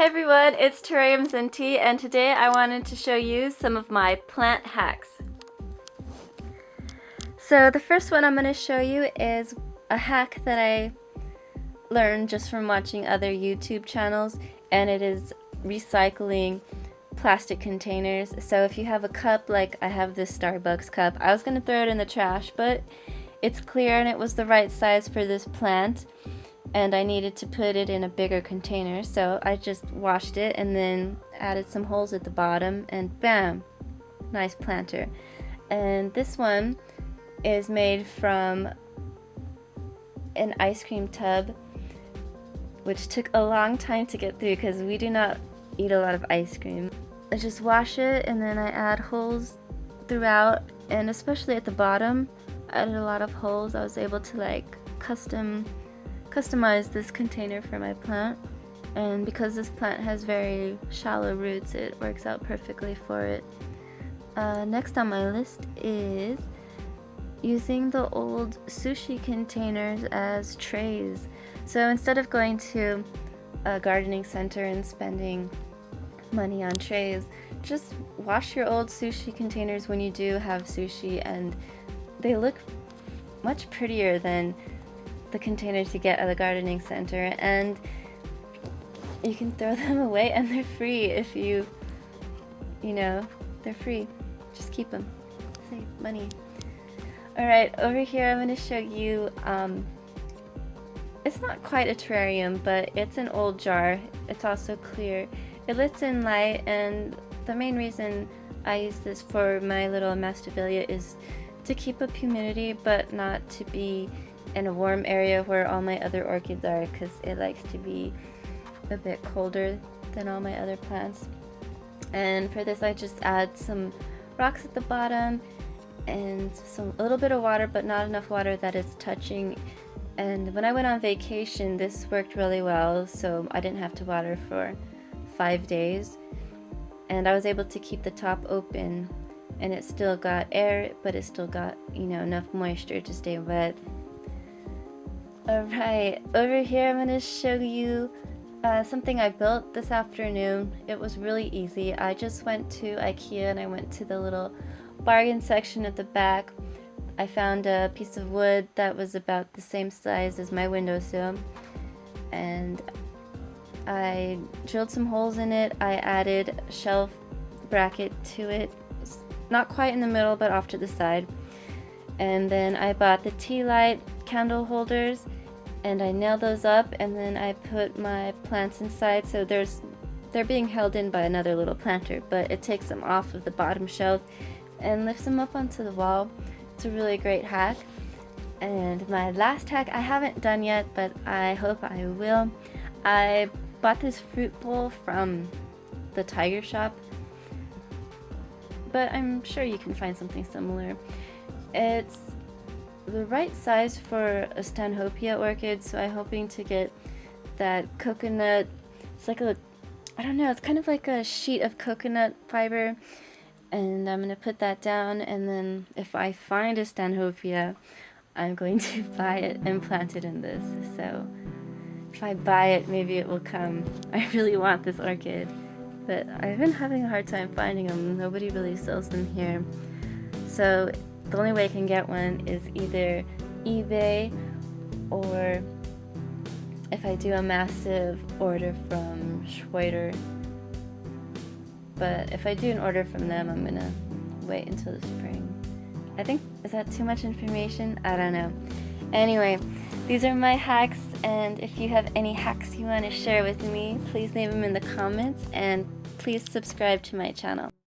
everyone, it's Terrariums and Tea, and today I wanted to show you some of my plant hacks. So the first one I'm going to show you is a hack that I learned just from watching other YouTube channels, and it is recycling plastic containers. So if you have a cup, like I have this Starbucks cup, I was going to throw it in the trash, but it's clear and it was the right size for this plant. And I needed to put it in a bigger container, so I just washed it and then added some holes at the bottom, and bam, nice planter. And this one is made from an ice cream tub, which took a long time to get through because we do not eat a lot of ice cream. I just wash it and then I add holes throughout, and especially at the bottom I added a lot of holes. I was able to like customize this container for my plant, and because this plant has very shallow roots, it works out perfectly for it. Next on my list is using the old sushi containers as trays. So instead of going to a gardening center and spending money on trays, just wash your old sushi containers when you do have sushi, and they look much prettier than the containers you get at the gardening center, and you can throw them away and they're free if you know, they're free. Just keep them. Save money. Alright, over here I'm going to show you, it's not quite a terrarium, but it's an old jar. It's also clear. It lets in light, and the main reason I use this for my little masdevallia is to keep up humidity, but not to be in a warm area where all my other orchids are, because it likes to be a bit colder than all my other plants. And for this I just add some rocks at the bottom and a little bit of water, but not enough water that it's touching. And when I went on vacation, this worked really well, so I didn't have to water for 5 days, and I was able to keep the top open, and it still got air, but it still got, enough moisture to stay wet. Alright, over here I'm going to show you something I built this afternoon. It was really easy. I just went to IKEA and I went to the little bargain section at the back. I found a piece of wood that was about the same size as my windowsill, and I drilled some holes in it. I added a shelf bracket to it, not quite in the middle but off to the side. And then I bought the tea light candle holders and I nailed those up, and then I put my plants inside, so they're being held in by another little planter, but it takes them off of the bottom shelf and lifts them up onto the wall. It's a really great hack. And my last hack I haven't done yet, but I hope I will. I bought this fruit bowl from the Tiger Shop, but I'm sure you can find something similar. It's the right size for a Stanhopea orchid, so I'm hoping to get that coconut. It's like I don't know, it's kind of like a sheet of coconut fiber, and I'm going to put that down, and then if I find a Stanhopea, I'm going to buy it and plant it in this. So if I buy it, maybe it will come. I really want this orchid, but I've been having a hard time finding them. Nobody really sells them here. So the only way I can get one is either eBay, or if I do a massive order from Schroeder. But if I do an order from them, I'm gonna wait until the spring. I think, is that too much information? I don't know. Anyway, these are my hacks, and if you have any hacks you want to share with me, please leave them in the comments, and please subscribe to my channel.